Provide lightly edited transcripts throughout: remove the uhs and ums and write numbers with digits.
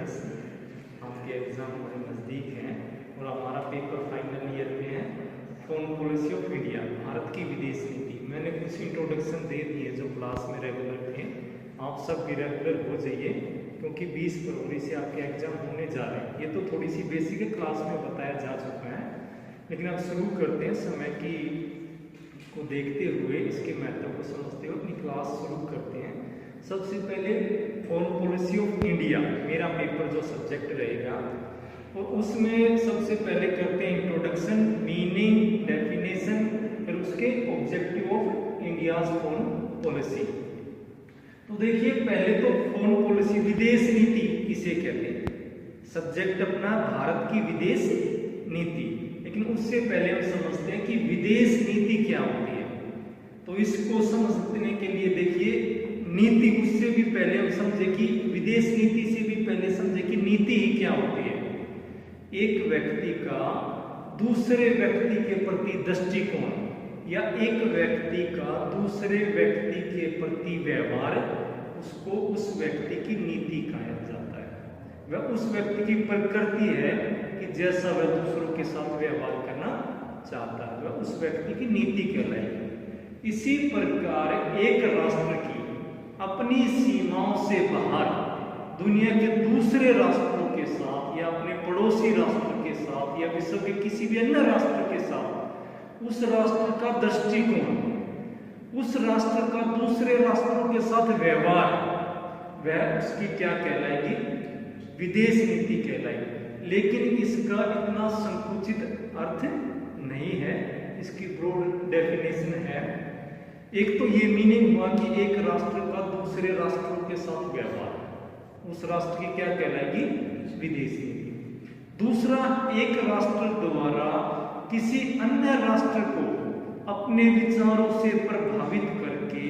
Students, आपके exam बड़े नज़दीक हैं और हमारा पेपर फाइनल ईयर में है। Foreign policy of India, Bharat की विदेश नीति। मैंने कुछ इंट्रोडक्शन दे दिए जो क्लास में रेगुलर थे। आप सब भी रेगुलर हो जाइए क्योंकि 20 फरवरी से आपके एग्जाम होने जा रहे हैं। ये तो थोड़ी सी बेसिक क्लास में बताया जा चुका है, लेकिन अब शुरू करते हैं। समय की को देखते हुए, इसके महत्व को समझते हुए अपनी क्लास शुरू करते हैं। सबसे पहले फॉरेन पॉलिसी ऑफ इंडिया मेरा पेपर जो सब्जेक्ट रहेगा, और उसमें सबसे पहले करते हैं इंट्रोडक्शन, मीनिंग, डेफिनेशन, फिर उसके objective of India's foreign policy. तो देखिए, पहले तो फॉरेन पॉलिसी, विदेश नीति किसे कहते हैं। सब्जेक्ट अपना भारत की विदेश नीति, लेकिन उससे पहले हम समझते हैं कि विदेश नीति क्या होती है। तो इसको समझने के लिए देखिए, नीति, उससे भी पहले हम समझे कि विदेश नीति से भी पहले समझे कि नीति ही क्या होती है। एक व्यक्ति का दूसरे व्यक्ति के प्रति दृष्टिकोण, या एक व्यक्ति का दूसरे व्यक्ति के प्रति व्यवहार, उसको उस व्यक्ति की नीति कहा जाता है। वह उस व्यक्ति की प्रकृति है कि जैसा वह दूसरों के साथ व्यवहार करना चाहता है, वह उस व्यक्ति की नीति कहलाएगी। इसी प्रकार एक राष्ट्र की अपनी सीमाओं से बाहर दुनिया के दूसरे राष्ट्रों के साथ, या अपने पड़ोसी राष्ट्र के साथ, या विश्व के किसी भी अन्य राष्ट्र के साथ उस राष्ट्र का दृष्टिकोण, उस राष्ट्र का दूसरे राष्ट्रों के साथ व्यवहार, वह उसकी क्या कहलाएगी, विदेश नीति कहलाएगी। लेकिन इसका इतना संकुचित अर्थ नहीं है, इसकी ब्रॉड डेफिनेशन है। एक तो ये मीनिंग हुआ कि एक राष्ट्र का दूसरे राष्ट्रों के साथ व्यवहार, उस राष्ट्र की क्या कहलाएगी, विदेश नीति। दूसरा, एक राष्ट्र द्वारा किसी अन्य राष्ट्र को अपने विचारों से प्रभावित करके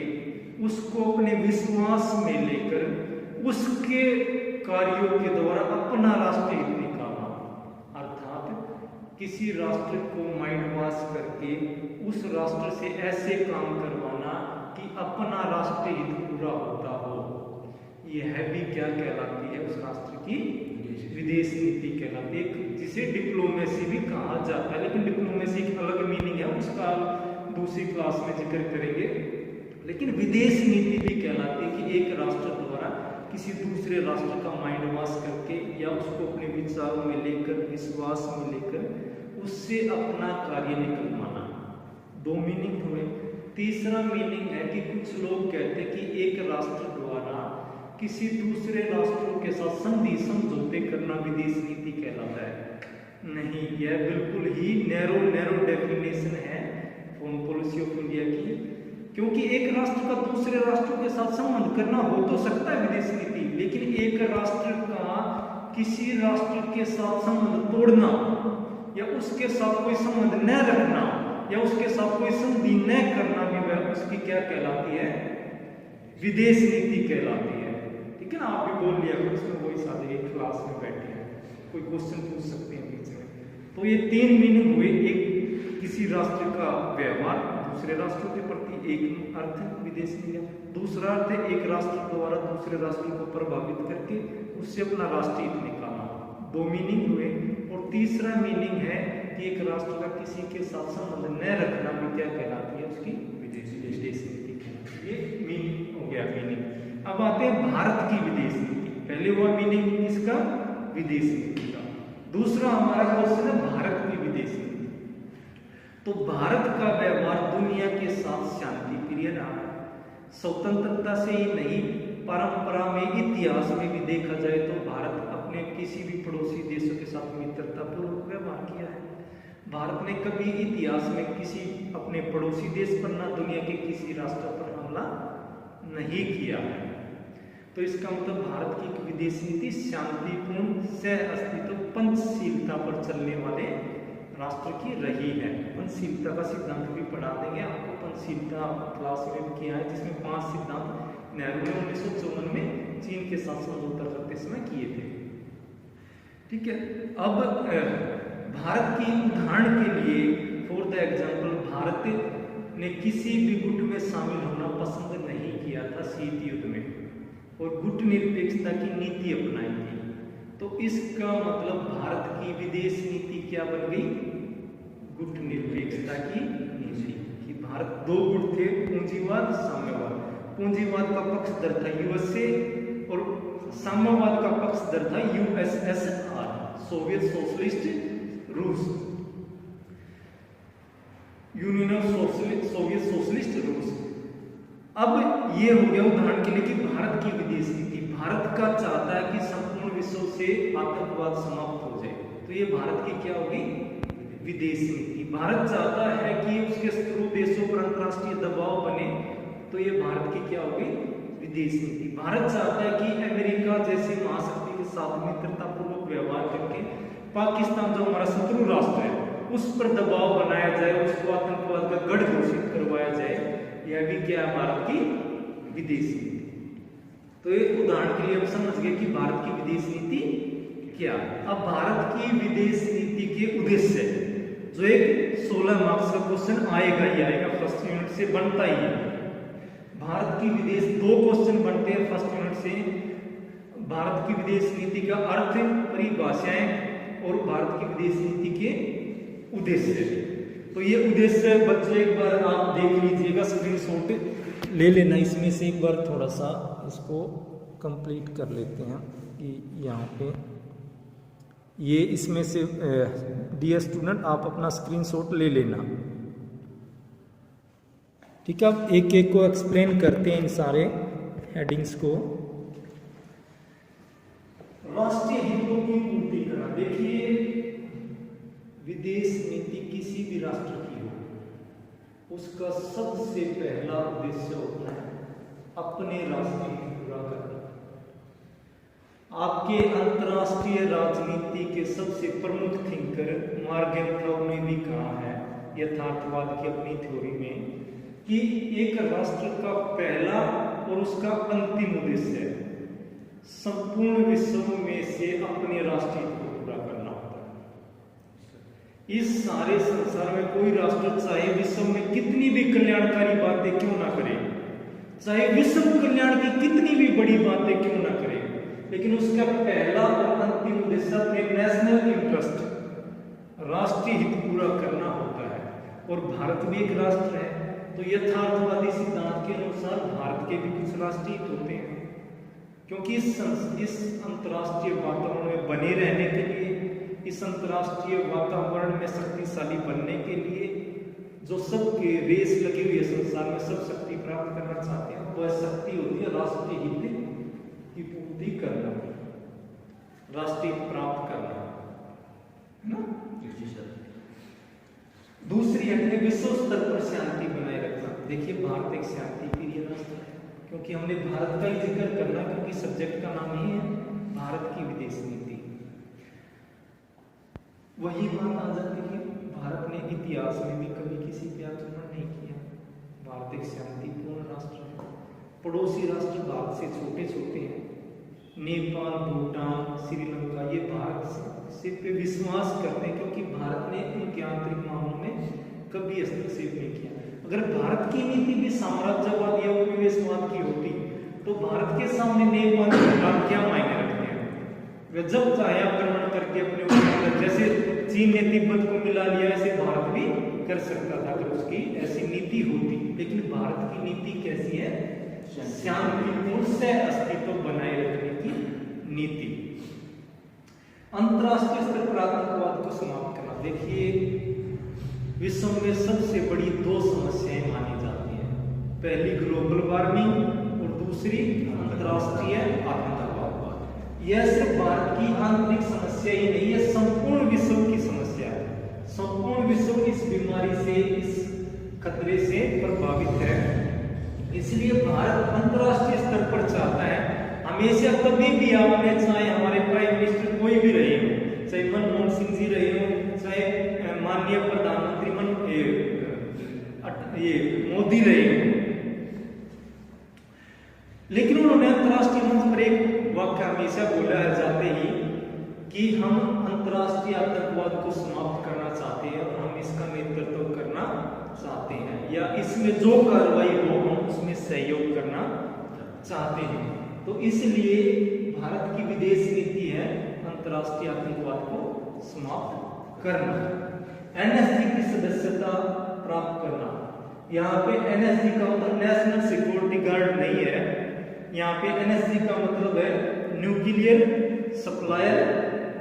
उसको अपने विश्वास में लेकर उसके कार्यों के द्वारा अपना राष्ट्र हित निकालना। अर्थात किसी राष्ट्र को माइंड वॉश करके उस राष्ट्र से ऐसे काम करवाना कि अपना राष्ट्र हित पूरा होता हो, यह भी क्या कहलाती है, उस राष्ट्र की विदेश नीति कहलाती है, जिसे डिप्लोमेसी भी कहा जाता है। लेकिन डिप्लोमेसी की अलग मीनिंग है, उसका दूसरी क्लास में जिक्र करेंगे। लेकिन विदेश नीति भी कहलाती है कि एक राष्ट्र द्वारा किसी दूसरे राष्ट्र का माइंड वॉश करके, या उसको अपने विचारों में लेकर, विश्वास में लेकर उससे अपना कार्य निकलवाना। दो मीनिंग हुए। तीसरा मीनिंग है कि कुछ लोग कहते हैं कि एक राष्ट्र द्वारा किसी दूसरे राष्ट्रों के साथ संधि, समझौते करना विदेश नीति कहलाता है। नहीं, यह बिल्कुल ही नैरो डेफिनेशन है फॉरेन पॉलिसी ऑफ इंडिया की, क्योंकि एक राष्ट्र का दूसरे राष्ट्रों के साथ संबंध करना हो तो सकता है विदेश नीति, लेकिन एक राष्ट्र का किसी राष्ट्र के साथ संबंध तोड़ना, या उसके साथ कोई संबंध न रखना, या उसके साथ कोई संधि न करना भी वह उसकी क्या कहलाती है, विदेश नीति कहलाती है। ठीक है ना, आप भी बोल लिया करो, उसमें वही सारे एक क्लास में बैठे हैं, कोई क्वेश्चन पूछ सकते हैं बीच में। तो ये तीन मीनिंग हुए। एक, किसी राष्ट्र का व्यवहार दूसरे राष्ट्रों के प्रति, एक अर्थ विदेश नीति। दूसरा अर्थ है एक राष्ट्र द्वारा दूसरे राष्ट्र को प्रभावित करके उससे अपना राष्ट्रीय हित निकालना। दो मीनिंग हुए। और तीसरा मीनिंग है कि एक राष्ट्र का किसी के साथ संबंध न रखना भी क्या कहलाती है, उसकी विदेश नीति कहलाती है। ये मीनिंग हो गया, मीनिंग। अब आते हैं भारत की विदेश नीति। पहले हुआ मीनिंग इसका, विदेश नीति का। दूसरा हमारा क्वेश्चन है भारत की विदेश नीति। तो भारत का व्यवहार दुनिया के साथ शांति प्रिय रहा है। स्वतंत्रता से ही नहीं, परंपरा में, इतिहास में भी देखा जाए तो भारत अपने किसी भी पड़ोसी देशों के साथ मित्रतापूर्वक व्यवहार किया है। भारत ने कभी इतिहास में किसी अपने पड़ोसी देश पर, ना दुनिया के किसी राष्ट्र पर हमला नहीं किया है। तो इसका मतलब भारत की एक विदेश नीति शांतिपूर्ण, सह अस्तित्व, पंचशीलता पर चलने वाले राष्ट्र की रही है। पंचशीलता का सिद्धांत भी पढ़ा देंगे आपको, पंचशीलता क्लास में किया है, जिसमें 5 सिद्धांत नेहरू ने 1954 में चीन के साथ समझौता करते समय किए थे। ठीक है। अब भारत की उदाहरण के लिए, फॉर द एग्जाम्पल, भारत ने किसी भी गुट में शामिल होना पसंद नहीं किया था शीत युद्ध में, और गुट निरपेक्षता की नीति अपनाई थी। तो इसका मतलब भारत की विदेश नीति क्या बन गई? गुटनिरपेक्षता की नीति। कि भारत दो गुट थे, पूंजीवाद, साम्यवाद। पूंजीवाद का पक्षधर था यूएसए और साम्यवाद का पक्षधर था यूएसएसआर, सोवियत सोशलिस्ट रूस, यूनियन ऑफ सोवियत सोशलिस्ट रूस। अब ये हो गया उदाहरण के लिए कि भारत की विदेश नीति। भारत का चाहता है कि संपूर्ण विश्व से आतंकवाद समाप्त हो जाए, तो ये भारत की क्या होगी? विदेश नीति। भारत चाहता है कि उसके शत्रु देशों पर अंतरराष्ट्रीय दबाव बने, तो ये भारत की क्या होगी? विदेश नीति। भारत चाहता है कि अमेरिका जैसी महाशक्ति के साथ मित्रतापूर्वक व्यवहार करके पाकिस्तान जो हमारा शत्रु राष्ट्र है उस पर दबाव बनाया जाए, उसको आतंकवाद का गढ़ घोषित करवाया जाए, यह भी क्या है? भारत की विदेश नीति। तो एक उदाहरण के लिए हम समझ गए कि भारत की विदेश नीति क्या है। अब भारत की विदेश नीति के उद्देश्य, जो एक 16 मार्क्स का क्वेश्चन आएगा ही आएगा, फर्स्ट यूनिट से बनता ही है। भारत की विदेश, 2 क्वेश्चन बनते हैं फर्स्ट यूनिट से। भारत की विदेश नीति का अर्थ, परिभाषाएं और भारत की विदेश नीति के उद्देश्य। तो ये उद्देश्य बच्चों एक बार आप देख लीजिएगा, स्क्रीनशॉट ले लेना। इसमें से एक बार थोड़ा सा इसको कंप्लीट कर लेते हैं कि यहाँ पे ये इसमें से डियर स्टूडेंट आप अपना स्क्रीनशॉट ले लेना, ठीक है। अब एक एक को एक्सप्लेन करते हैं इन सारे हेडिंग्स को। राष्ट्रीय हितों की पूर्ति करना। देखिए, विदेश नीति किसी भी राष्ट्र की हो, उसका सबसे पहला उद्देश्य होता है अपने राष्ट्रीय हित पूरा करना। आपके अंतर्राष्ट्रीय राजनीति के सबसे प्रमुख थिंकर मार्गरेट क्लाउड ने भी कहा है यथार्थवाद की अपनी थ्योरी में कि एक राष्ट्र का पहला और उसका अंतिम उद्देश्य है संपूर्ण विश्व में से अपने राष्ट्रीय हित को पूरा करना होता है। इस सारे संसार में कोई राष्ट्र चाहे विश्व में कितनी भी कल्याणकारी बातें क्यों ना करे, चाहे विश्व कल्याण की कितनी भी बड़ी बातें क्यों ना करे, लेकिन उसका पहला और अंतिम उद्देश्य अपने नेशनल इंटरेस्ट, राष्ट्रीय हित पूरा करना होता है। और भारत भी एक राष्ट्र है, तो यथार्थवादी सिद्धांत के अनुसार भारत के भी कुछ राष्ट्रीय हित होते हैं, क्योंकि इस अंतर्राष्ट्रीय वातावरण में बने रहने के लिए, इस अंतर्राष्ट्रीय वातावरण में शक्तिशाली बनने के लिए जो सबके रेस लगी हुई है संसार में, सब शक्ति प्राप्त करना चाहते हैं, वह शक्ति होती है राष्ट्रीय हित की पूर्ति करना, राष्ट्रीय हित प्राप्त करना, है ना। दूसरी है विश्व स्तर पर शांति बनाए रखना। देखिए, भारत एक शांति प्रिय राष्ट्र है, क्योंकि हमने भारत का ही जिक्र करना, क्योंकि सब्जेक्ट का नाम ही है भारत की विदेश नीति। वही बात आ जाती है, भारत ने इतिहास में भी कभी किसी पे आक्रमण नहीं किया। भारत एक शांतिपूर्ण राष्ट्र है। पड़ोसी राष्ट्र भारत से छोटे छोटे हैं, नेपाल, भूटान, श्रीलंका, ये भारत से पे विश्वास करते हैं, क्योंकि भारत ने उनके आंतरिक मामलों में कभी हस्तक्षेप नहीं किया। अगर भारत की नीति भी साम्राज्यवाद या उपनिवेशवाद की होती, तो भारत के सामने नेपाल, भूटान क्या मायने रखते हैं? वे जब चाहे आक्रमण करके अपने ऊपर, जैसे चीन ने तिब्बत को मिला लिया, ऐसे भारत भी कर सकता था अगर उसकी ऐसी नीति होती। लेकिन भारत की नीति कैसी है? शांतिपूर्ण सह अस्तित्व बनाए रखने की नीति। अंतरराष्ट्रीय स्तर पर आतंकवाद को समाप्त करना। देखिए, विश्व में सबसे बड़ी 2 समस्याएं मानी जाती हैं, पहली ग्लोबल वार्मिंग और दूसरी अंतरराष्ट्रीय आतंकवाद। यह सिर्फ भारत की आंतरिक समस्या ही नहीं है, संपूर्ण विश्व की समस्या है। संपूर्ण विश्व इस बीमारी से, इस खतरे से प्रभावित है। इसलिए भारत अंतरराष्ट्रीय स्तर पर चाहता है, हमेशा कभी भी आपने, चाहे हमारे प्राइम मिनिस्टर कोई भी रहे हो, चाहे मनमोहन सिंह जी रहे हो, चाहे माननीय प्रधानमंत्री मोदी रहे हो, लेकिन उन्होंने अंतरराष्ट्रीय मंच पर एक वाक्य हमेशा बोला है जाते ही कि हम अंतरराष्ट्रीय आतंकवाद को समाप्त करना चाहते हैं और हम इसका नेतृत्व करना चाहते हैं, या इसमें जो कार्रवाई हो हम उसमें सहयोग करना चाहते हैं। तो इसलिए भारत की विदेश नीति है अंतर्राष्ट्रीय आतंकवाद को समाप्त करना, एनएसजी की सदस्यता प्राप्त करना। यहाँ पे एनएसजी का मतलब नेशनल सिक्योरिटी गार्ड नहीं है, यहाँ पे एनएसजी का मतलब है न्यूक्लियर सप्लायर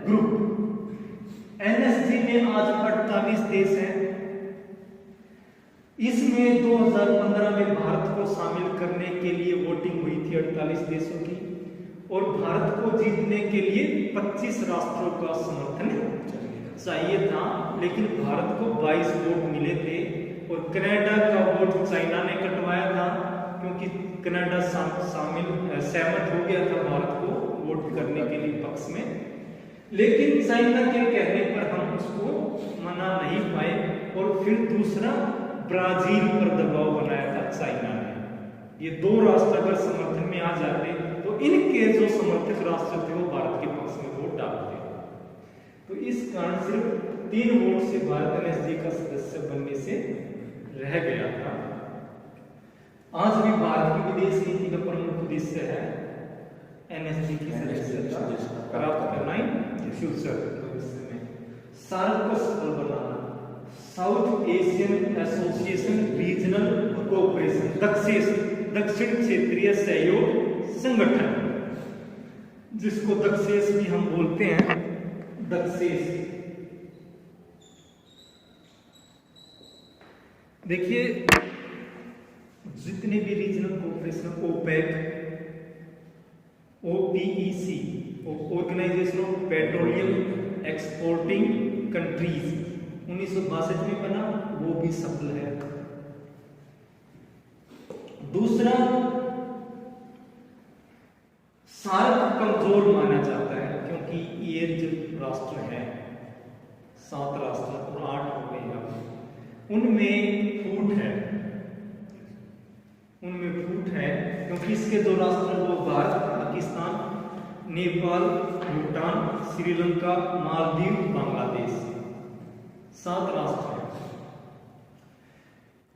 ग्रुप। एनएसजी में आज 48 देश हैं। इसमें 2015 में भारत को शामिल करने के लिए वोटिंग हुई थी 48 देशों की, और भारत को जीतने के लिए 25 राष्ट्रों का समर्थन चाहिए था, लेकिन भारत को 22 वोट मिले थे। और कनाडा का वोट चाइना ने कटवाया था, क्योंकि कनाडा सहमत हो गया था भारत को वोट करने के लिए पक्ष में, लेकिन चाइना के कहने पर हम उसको मना नहीं पाए। और फिर दूसरा ब्राजील पर दबाव बनाया था चाइना ने। ये दो राष्ट्र अगर समर्थन में आ जाते तो इनके जो समर्थक राष्ट्र थे वो भारत के पक्ष में वोट डालते। तो इस कारण सिर्फ 3 वोट से भारत एनएसजी का सदस्य बनने से रह गया था। आज भी भारत की विदेश नीति का प्रमुख उद्देश्य है एनएसजी की सदस्यता प्राप्त करना ही फ्यूचर भविष्य में। सार्क को सफल बनाना, South Asian Association Regional Cooperation, दक्षिण क्षेत्रीय सहयोग संगठन, जिसको दक्षेस भी हम बोलते हैं, दक्षेस। देखिए जितने भी regional cooperation, OPEC, OPEC, organisation of petroleum exporting countries, 1962 में बना, वो भी सफल है। दूसरा, सार्क कमजोर माना जाता है, क्योंकि ये जो राष्ट्र है 7 राष्ट्र और 8 हो गए, उनमें फूट है, क्योंकि इसके 2 राष्ट्र वो भारत, पाकिस्तान, नेपाल, भूटान, श्रीलंका, मालदीव, बांग्लादेश, 7 राष्ट्र हैं।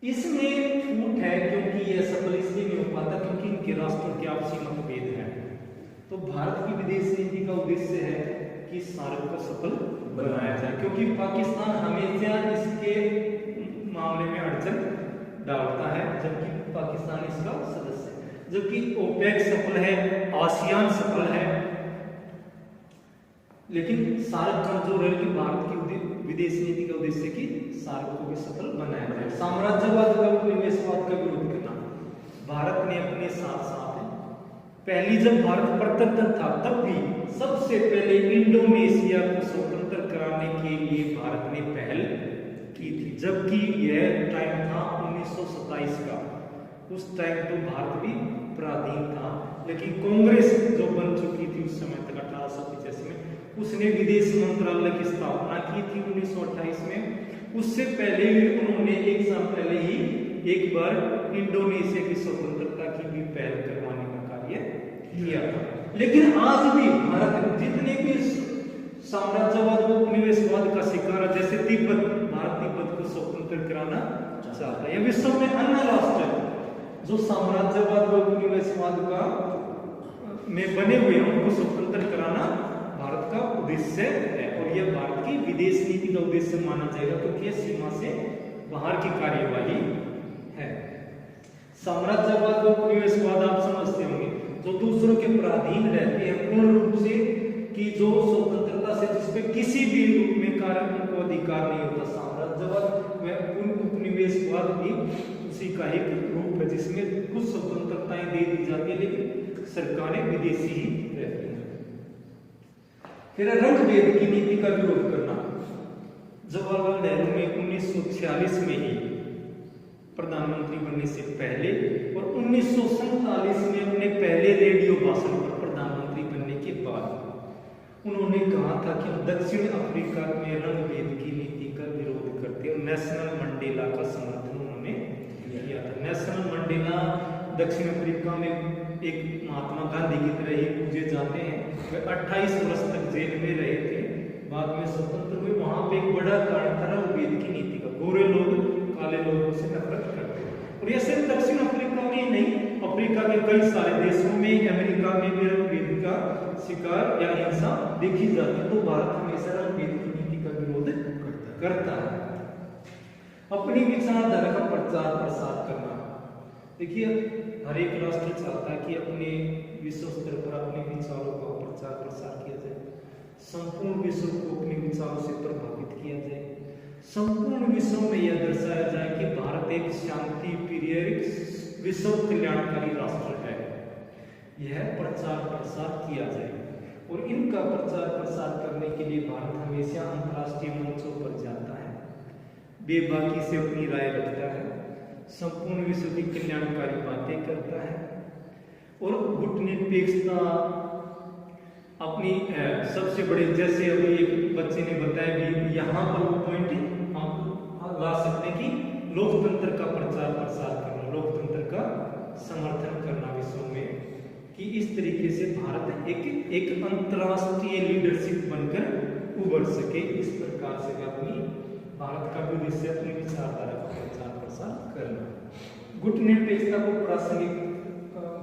इसमें फूट है क्योंकि यह सफल इसलिए नहीं हो पाता क्योंकि इनके राष्ट्रों के आपसी मतभेद हैं। तो भारत की विदेश नीति का उद्देश्य है कि सार्क को सफल बनाया जाए, क्योंकि पाकिस्तान हमेशा इसके मामले में अड़चन डालता है, जबकि पाकिस्तान इसका सदस्य है। जबकि ओपेक सफल है, आसियान सफल है, लेकिन सार्क कमजोर है कि भारत की विदेश नीति का उद्देश्य कि सार्क को भी सफल बनाया जाए। साम्राज्यवाद का उपनिवेशवाद का विरोध करना, भारत ने अपने साथ पहली जब भारत प्रतंत्र था तब भी सबसे पहले इंडोनेशिया को स्वतंत्र कराने के लिए भारत ने पहल की थी, जबकि यह टाइम था 1927 का। उस टाइम तो भारत भी पराधीन था, लेकिन कांग्रेस जो बन चुकी थी उस समय तक 1885 में, उसने विदेश मंत्रालय की स्थापना की थी 1928 में। उससे पहले ही उन्होंने 1 साल पहले ही एक बार इंडोनेशिया की स्वतंत्रता की भी पहल करवाने का कार्य किया था। लेकिन आज भी भारत जितने भी साम्राज्यवाद व उपनिवेशवाद का शिकार है, जैसे तिब्बत, भारत तिब्बत को स्वतंत्र कराना चाहता है। यह विश्व में अन्य राष्ट्र जो साम्राज्यवाद व उपनिवेशवाद का में बने हुए हैं उनको स्वतंत्र कराना भारत का उद्देश्य है, और यह भारत की विदेश नीति का उद्देश्य माना जाएगा, क्योंकि यह सीमा से बाहर की कार्यवाही है। साम्राज्यवाद व उपनिवेशवाद आप समझते होंगे, जो दूसरों के पराधीन रहते हैं पूर्ण रूप से, कि जो स्वतंत्रता से जिसपे किसी भी रूप में कार्य को अधिकार नहीं होता। साम्राज्यवाद व उपनिवेशवाद भी उसी का एक रूप है, जिसमें कुछ स्वतंत्रताएं दे दी जाती है, लेकिन सरकारें विदेशी ही रहती हैं। फिर रंग भेद की नीति का विरोध करना, जवाहरलाल नेहरू ने 1946 में ही प्रधानमंत्री बनने से पहले और 1947 में अपने पहले रेडियो भाषण पर प्रधानमंत्री बनने के बाद उन्होंने कहा था कि हम दक्षिण अफ्रीका में रंग भेद की नीति का विरोध करते हैं। नेशनल मंडेला का समर्थन उन्होंने किया था। नेशनल मंडेला दक्षिण अफ्रीका में एक महात्मा गांधी की तरह ही पूजे जाते हैं। वे 28 वर्ष तक जेल में रहे थे, बाद में स्वतंत्र हुए। वहां पे एक बड़ा कारण था रंग भेद की नीति का। गोरे लोग काले लोगों से नफरत करते हैं, और यह सिर्फ दक्षिण अफ्रीका में ही नहीं, अफ्रीका के कई सारे देशों में, अमेरिका में भी रंग भेद का शिकार या हिंसा देखी जाती है, तो भारत हमेशा रंग-भेद की नीति का विरोध करता है। अपनी विचारधारा का प्रचार प्रसार करना, देखिए हर एक राष्ट्र चाहता है कि अपने विश्व स्तर पर अपने विचारों का प्रचार प्रसार किया जाए, संपूर्ण विश्व को अपने विचारों से प्रभावित किया जाए, संपूर्ण विश्व में यह दर्शाया जाए कि भारत एक शांति प्रिय विश्व कल्याणकारी राष्ट्र है। यह प्रचार प्रसार किया जाए और इनका प्रचार प्रसार करने के लिए भारत हमेशा अंतर्राष्ट्रीय मंचों पर जाता है, बेबाकी से अपनी राय रखता है, संपूर्ण विश्व की कल्याणकारी बातें करता है और गुटनिरपेक्षता अपनी सबसे बड़े, जैसे अभी एक बच्चे ने बताया भी, यहाँ पर वो पॉइंट हम ला सकते हैं कि लोकतंत्र का प्रचार प्रसार करना, लोकतंत्र का समर्थन करना विश्व में, कि इस तरीके से भारत एक अंतर्राष्ट्रीय लीडरशिप बनकर उभर सके। इस प्रकार से अपनी भारत का भी उद्देश्य अपनी विचारधारा का प्रचार प्रसार करना। गुटनिरपेक्षता को प्रासंगिक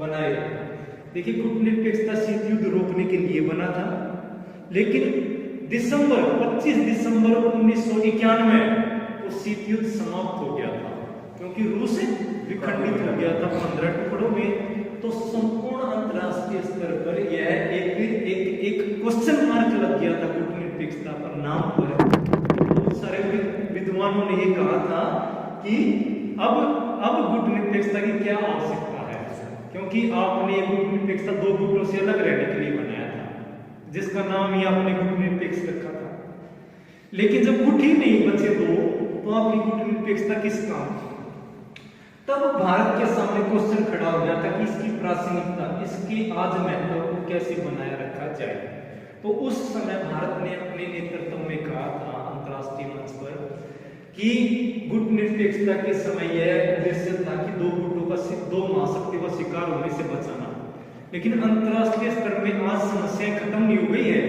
बनाए रखना, देखिए गुटनिरपेक्षता शीत युद्ध रोकने के लिए बना था, लेकिन 25 दिसंबर 1991 वो शीत युद्ध समाप्त हो गया था, क्योंकि रूस विखंडित हो गया था 15 टुकड़ों में। तो संपूर्ण अंतर्राष्ट्रीय स्तर पर यह एक क्वेश्चन मार्क लग गया था गुटनिरपेक्षता पर नाम पर। बहुत सारे विद्वानों ने ये कहा था कि अब गुटनिरपेक्षता की क्या आवश्यकता है, क्योंकि आपने गुटनिरपेक्षता दो गुटों से अलग रहने के लिए बनाया था, जिसका नाम ही आपने गुटनिरपेक्ष रखा था। लेकिन जब गुट ही नहीं बचे दो, तो आपकी गुटनिरपेक्षता किस काम की? तब भारत के सामने क्वेश्चन खड़ा हो गया था कि इसकी प्रासंगिकता, इसकी आज महत्व को कैसे बनाए रखा जाए। तो उस समय भारत ने अपने नेतृत्व में कहा था अंतर्राष्ट्रीय मंच पर कि गुटनिरपेक्षता के समय यह उद्देश्य था कि दो गुटों का, दो महाशक्ति का शिकार होने से बचाना। लेकिन अंतर्राष्ट्रीय स्तर में आज समस्याएं खत्म नहीं हो गई है।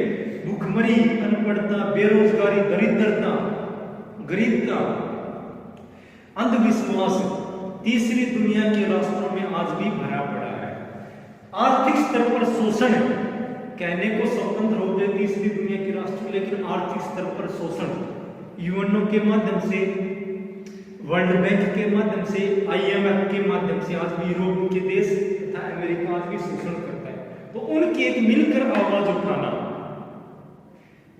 भूखमरी, अनपढ़ता, बेरोजगारी, दरिद्रता, गरीबता, अंधविश्वास तीसरी दुनिया के राष्ट्रों में आज भी भरा पड़ा है। आर्थिक स्तर पर शोषण, कहने को स्वतंत्र हो गए तीसरी दुनिया के राष्ट्र, लेकिन आर्थिक स्तर पर शोषण यूएनओ के माध्यम से, वर्ल्ड बैंक के माध्यम से, IMF के माध्यम से आज भी यूरोप के देश तथा अमेरिका आज भी शोषण करता है। तो उनकी एक मिलकर आवाज उठाना,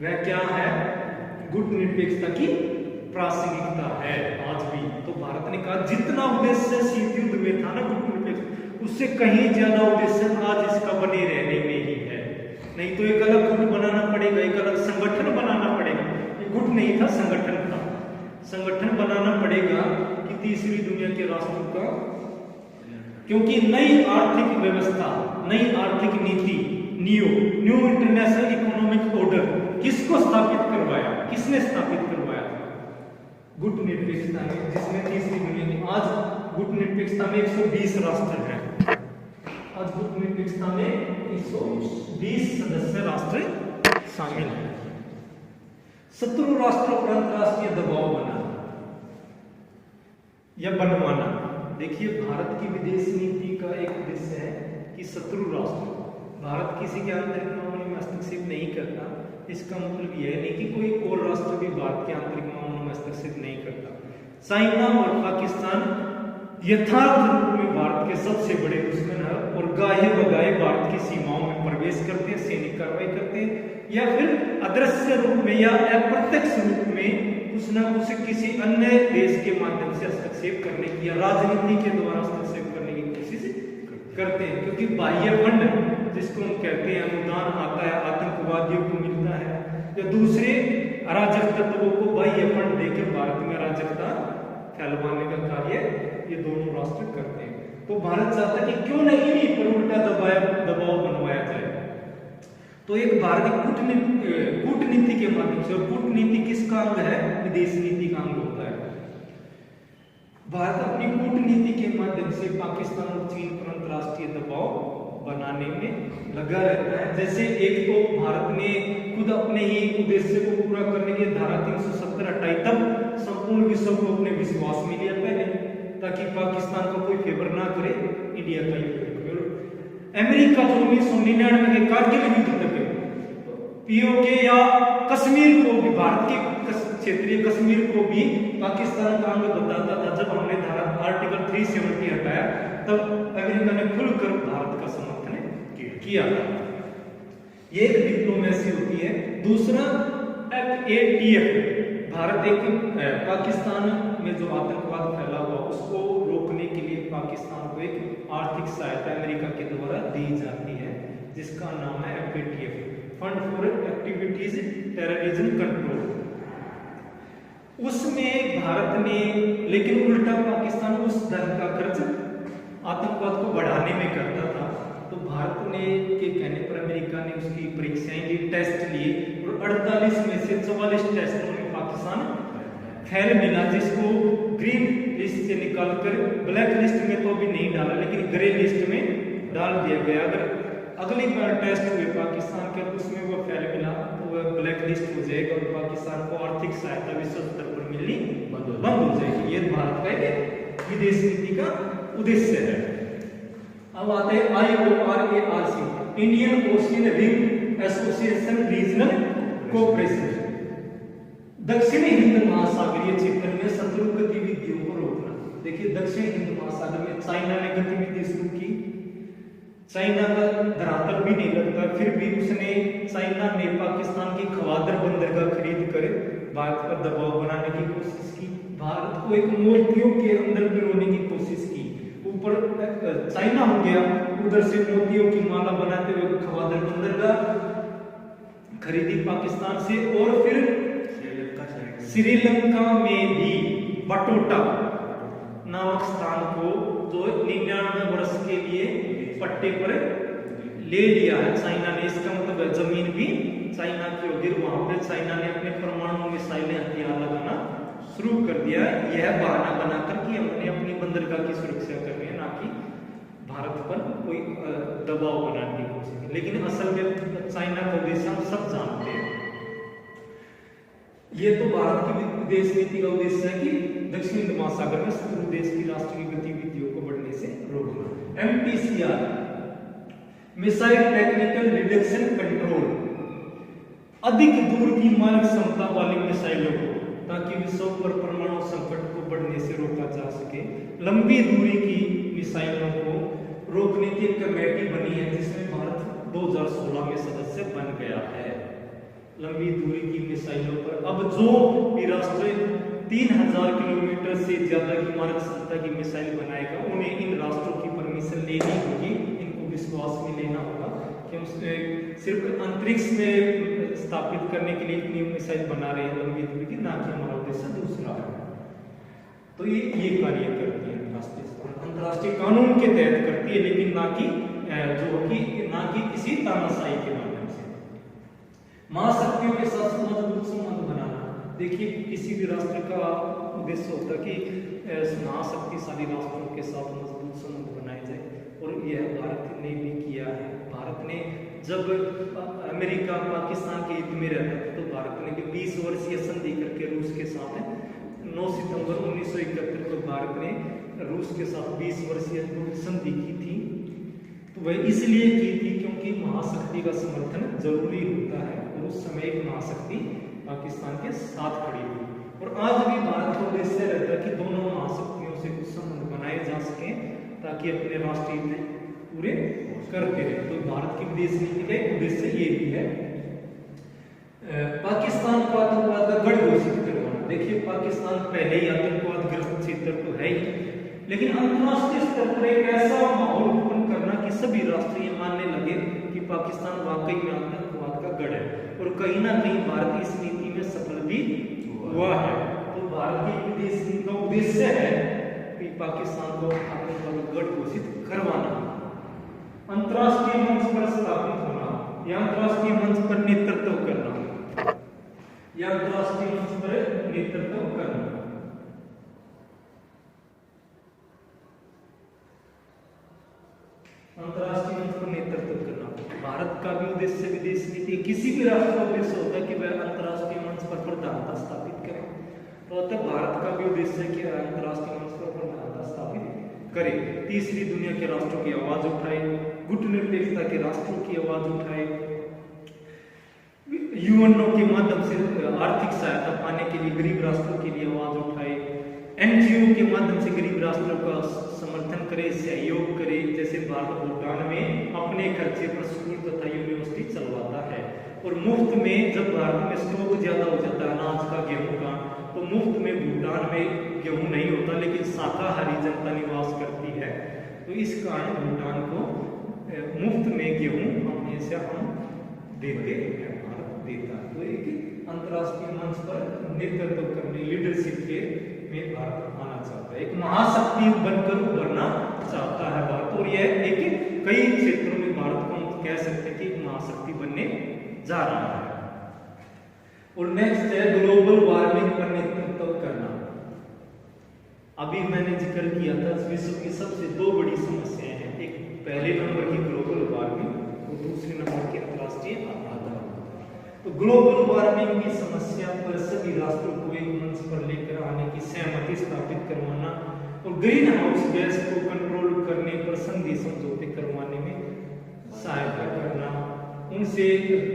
वह क्या है? गुटनिरपेक्षता की प्रासंगिकता है आज भी। तो भारत ने कहा जितना उद्देश्य शीत युद्ध में था ना गुटनिरपेक्ष, उससे कहीं ज्यादा उद्देश्य आज इसका बने रहने में ही है। नहीं तो एक अलग गुट बनाना पड़ेगा, एक अलग संगठन बनाना पड़ेगा। ये गुट नहीं था, संगठन था। संगठन बनाना पड़ेगा कि तीसरी दुनिया के राष्ट्रों का, क्योंकि नई आर्थिक व्यवस्था, नई आर्थिक नीति, न्यू इंटरनेशनल इकोनॉमिक ऑर्डर किसको स्थापित करवाया? किसने स्थापित करवाया? गुटनिरपेक्षता में, जिसमें तीसरी दुनिया की, आज गुटनिरपेक्षता में 120 राष्ट्र हैं। आज गुटनिरपेक्षता में 120 सदस्य राष्ट्र शामिल हैं। शत्रु राष्ट्रों पर अंतर्राष्ट्रीय दबाव बनाना या बनवाना, देखिए भारत की विदेश नीति का एक उद्देश्य है कि शत्रु राष्ट्र, भारत किसी के आंतरिक मामले में हस्तक्षेप नहीं करता। इसका मतलब यह नहीं कि कोई और राष्ट्र भी भारत के आंतरिक मामलों में हस्तक्षेप नहीं करता। चाइना और पाकिस्तान यथार्थ रूप में भारत के सबसे बड़े दुश्मन है और गाहे बगाहे भारत की सीमाओं में प्रवेश करते हैं, सैनिक कार्रवाई करते हैं, या फिर अदृश्य रूप में या अप्रत्यक्ष रूप में कुछ न कुछ किसी अन्य देश के माध्यम से हस्तक्षेप करने की या राजनीति के द्वारा हस्तक्षेप करने की कोशिश करते हैं। क्योंकि बाह्य फंड, जिसको हम कहते हैं अनुदान आता है, आतंकवादियों को मिलता है या दूसरे अराजक तत्वों को बाह्य फंड देकर भारत में अराजकता फैलवाने का कार्य ये दोनों राष्ट्र करते हैं। तो भारत चाहता है कि क्यों नहीं इन्हीं पर उल्टा दबाव बनवाया जाए। तो एक भारत कूटनीति के माध्यम से, और कूटनीति किसका अंग है? विदेश नीति का अंग होता है। भारत अपनी कूटनीति के माध्यम से पाकिस्तान और चीन पर अंतर्राष्ट्रीय दबाव बनाने में लगा रहता है। जैसे एक तो भारत ने खुद अपने ही उद्देश्य को पूरा करने के लिए धारा 370 हटाई, तब संपूर्ण विश्व को अपने विश्वास में लिया पहले, ताकि पाकिस्तान का कोई फेवर ना करे इंडिया का युद्ध। अमेरिका जो 1999 के कारगिल युद्ध तक पीओके या कश्मीर को भी, भारत के क्षेत्रीय कश्मीर को भी पाकिस्तान का अंग बताता था। जब हमने धारा आर्टिकल 370 हटाया तब अमेरिका ने खुलकर भारत का समर्थन किया था। ये एक डिप्लोमेसी होती है। दूसरा FATF, भारत एक पाकिस्तान में जो आतंकवाद फैला हुआ उसको रोकने के लिए पाकिस्तान को एक आर्थिक सहायता अमेरिका के द्वारा दी जाती है, जिसका नाम है FATF, fund for activities terrorism control. उसमें भारत ने, लेकिन उल्टा पाकिस्तान उस धन का खर्च आतंकवाद को बढ़ाने में करता था। तो भारत ने के कहने पर अमेरिका ने उसकी परीक्षाएं ली, टेस्ट लिए, और 48 में से 44 टेस्टों में पाकिस्तान फेल मिला, जिसको ग्रीन लिस्ट से निकालकर ब्लैक लिस्ट में तो अभी नहीं डाला, लेकिन ग्रे लिस्ट में डाल दिया गया। अगर अगली बार टेस्ट हुए पाकिस्तान के, उसमें वो फेल मिला तो वह ब्लैक लिस्ट हो जाएगा और पाकिस्तान को आर्थिक सहायता विश्व स्तर पर मिलनी बंद हो जाएगी। ये भारत का एक विदेश नीति का उद्देश्य है। अब आते हैं IORARC, Indian ocean ring association Regional Cooperation. दक्षिण हिंद महासागरीय क्षेत्र में शत्रु गतिविधियों को रोकना। देखिए, दक्षिण हिंद महासागर में चाइना ने गतिविधि शुरू की। चाइना का धरातल भी नहीं लगता, फिर भी चाइना ने पाकिस्तान की खवादर बंदरगाह खरीद कर भारत पर दबाव बनाने की कोशिश की, भारत को एक मोतियों के अंदर पिरोने की कोशिश की। ऊपर चाइना हो गया, उधर से मोतियों की माला बनाते हुए खवादर बंदरगाह खरीदी पाकिस्तान से, और फिर श्रीलंका में भी बटोटा नामक स्थान को जो 99 वर्ष के लिए पट्टे पर ले लिया है चाइना ने। इसका मतलब जमीन भी चाइना की होगी, वहां पे चाइना ने अपने परमाणु मिसाइलें हथियार लगाना शुरू कर दिया। यह बहाना बनाकर कि हमने अपनी बंदरगाह की सुरक्षा करनी है, ना कि भारत पर कोई दबाव बनाने की कोशिश की। लेकिन असल में चाइना का उद्देश्य हम सब जानते हैं। ये तो भारत की विदेश नीति का उद्देश्य है कि दक्षिण हिंद महासागर में शत्रु देश की राष्ट्रीय गतिविधियों को बढ़ने से रोकना। MTCR, missile technical reduction control, अधिक दूर की मारक क्षमता वाली मिसाइलों को, ताकि विश्व पर परमाणु संकट को बढ़ने से रोका जा सके। लंबी दूरी की मिसाइलों को रोकने की एक कमेटी बनी है, जिसमें भारत 2016 में सदस्य बन गया है। लंबी दूरी की मिसाइलों पर अब जो भी राष्ट्र 3000 किलोमीटर से ज्यादा की मारक क्षमता की मिसाइल बनाएगा, उन्हें इन राष्ट्रों की परमिशन लेनी होगी, इनको विश्वास में लेना होगा कि हम सिर्फ अंतरिक्ष में स्थापित करने के लिए इतनी मिसाइल बना रहे हैं लंबी दूरी की, ना कि हमारा उद्देश्य दूसरा है। तो ये कार्य करती है अंतर्राष्ट्रीय कानून के तहत करती है, लेकिन ना कि किसी तानाशाही के माध्यम से। महाशक्तियों के साथ मजबूत संबंध बनाना। देखिए, किसी भी राष्ट्र का उद्देश्य होता है कि महाशक्तिशाली राष्ट्रों के साथ मजबूत संबंध बनाए जाए, और यह भारत ने भी किया है। भारत ने जब अमेरिका पाकिस्तान के युद्ध में रहता था, तो भारत ने भी 20 वर्षीय संधि करके रूस के साथ 9 सितंबर 1971 को भारत ने रूस के साथ 20 वर्षीय संधि की थी। तो वह इसलिए की थी क्योंकि महाशक्ति का समर्थन जरूरी होता है, और उस समय एक महाशक्ति पाकिस्तान के साथ खड़ी हुई। और आज भी भारत का उद्देश्य रहता है कि दोनों महाशक्तियों से कुछ संबंध बनाए जा सके, ताकि अपने राष्ट्रीय हित पूरे करते रहे। तो भारत की विदेश नीति का उद्देश्य ये भी है। पाकिस्तान को आतंकवाद का गढ़ घोषित करवाना। देखिए, पाकिस्तान पहले ही आतंकवाद ग्रस्त क्षेत्र तो है ही, लेकिन अंतर्राष्ट्रीय स्तर पर एक ऐसा माहौल उत्पन्न करना कि सभी राष्ट्र ये मानने लगे कि पाकिस्तान वाकई में आतंकवाद का गढ़ है, और कहीं ना कहीं भारत इस नीति में सफल भी हुआ है। तो भारत की विदेश नीति का उद्देश्य है कि पाकिस्तान को आतंकवाद का गढ़ घोषित करवाना, अंतर्राष्ट्रीय मंच पर स्थापित होना, या अंतर्राष्ट्रीय मंच पर नेतृत्व करना, या अंतर्राष्ट्रीय मंच पर नेतृत्व करना। अंतर्राष्ट्रीय मंच पर नेतृत्व करना भारत का भी उद्देश्य विदेश नीति। किसी भी राष्ट्र का उद्देश्य होता है कि वह अंतर्राष्ट्रीय मंच पर प्रधानता स्थापित करे, तो अतः भारत का भी उद्देश्य है कि अंतर्राष्ट्रीय मंच पर प्रधानता स्थापित करे, तीसरी दुनिया के राष्ट्रों की आवाज उठाए, गुटनिरपेक्षता के राष्ट्रों की आवाज उठाए, यूएनओ के माध्यम से आर्थिक सहायता पाने के लिए गरीब राष्ट्रों के लिए आवाज उठाए, एनजीओ के माध्यम से गरीब राष्ट्रों का समर्थन करे, सहयोग करे। जैसे भारत भूटान में अपने खर्चे पर स्कूल तथा यूनिवर्सिटी चलवाता है, और मुफ्त में, जब भारत में स्टॉक ज्यादा हो जाता है अनाज का, गेहूं का, तो मुफ्त में भूटान में गेहूं नहीं होता, लेकिन शाकाहारी जनता निवास करती है, तो इस कारण भूटान को मुफ्त में गेहूं अपने से हम देते हैं, भारत देता है। तो एक अंतर्राष्ट्रीय मंच पर नेतृत्व करने, लीडरशिप के में भारत आना चाहता है, एक महाशक्ति बनकर उभरना चाहता है भारत, और यह एक कई क्षेत्रों में भारत को हम कह सकते हैं कि महाशक्ति बनने जा रहा है। और नेक्स्ट है ग्लोबल वार्मिंग पर नेतृत्व करना। अभी मैंने जिक्र किया था विश्व की सबसे दो बड़ी समस्याएं हैं, एक पहले नंबर की ग्लोबल वार्मिंग और दूसरे नंबर की अंतर्राष्ट्रीय आपदा। तो ग्लोबल वार्मिंग की समस्या पर सभी राष्ट्रों को एक मंच पर लेकर आने की सहमति स्थापित करवाना और ग्रीन हाउस गैस को कंट्रोल करने पर संधि समझौते करवाने में सहायता करना, उनसे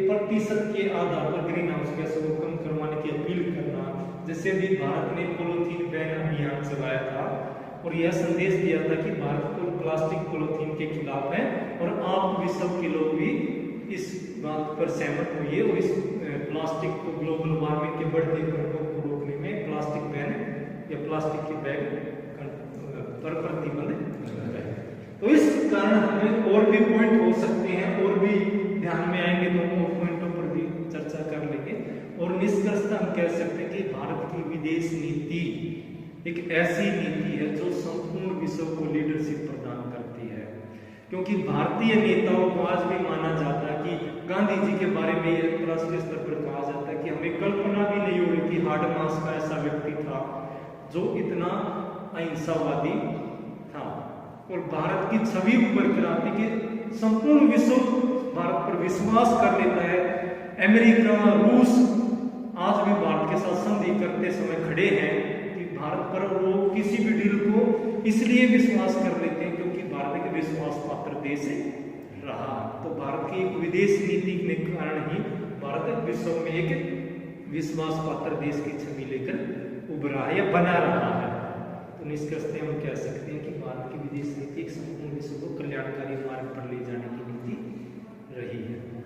प्रतिशत के आधार पर ग्रीन हाउस गैसों को कम करवाने की अपील करना। जैसे भी भारत ने पॉलीथीन बैन अभियान चलाया था और यह संदेश दिया था कि भारत को प्लास्टिक पॉलीथीन के खिलाफ है, और आप विश्व के लोग भी इस बात पर सहमत हुए और इस प्लास्टिक को, ग्लोबल वार्मिंग के बढ़ते प्रकोप को रोकने में प्लास्टिक बैन या प्लास्टिक के बैग पर प्रतिबंध लगाया है। तो इस कारण हमें और भी पॉइंट हो सकते हैं, और भी ध्यान में आएंगे तो हम पॉइंटों पर भी चर्चा कर लेंगे। और निष्कर्षतः हम कह सकते हैं कि भारत की विदेश नीति एक ऐसी नीति है जो संपूर्ण विश्व को लीडरशिप प्रदान करती है, क्योंकि भारतीय नेताओं को आज भी माना जाता है कि गांधी जी के बारे में अंतर्राष्ट्रीय स्तर पर कहा जाता है कि हमें कल्पना भी नहीं हो रही थी हार्डमास का ऐसा व्यक्ति था जो इतना अहिंसावादी था, और भारत की छवि उभर कर आती कि संपूर्ण विश्व भारत पर विश्वास कर लेता है। अमेरिका, रूस आज भी भारत के साथ संधि करते समय खड़े हैं कि भारत पर वो किसी भी डील को इसलिए विश्वास कर लेते हैं क्योंकि भारत एक विश्वास पात्र देश रहा। तो भारत की एक विदेश नीति के कारण ही भारत विश्व में एक विश्वास पात्र देश की छवि लेकर उभरा है या बना रहा है। तो निष्कर्षतः हम कह सकते हैं कि भारत की विदेश नीति एक संपूर्ण विश्व को कल्याणकारी मार्ग पर ले जाने की नीति रही है।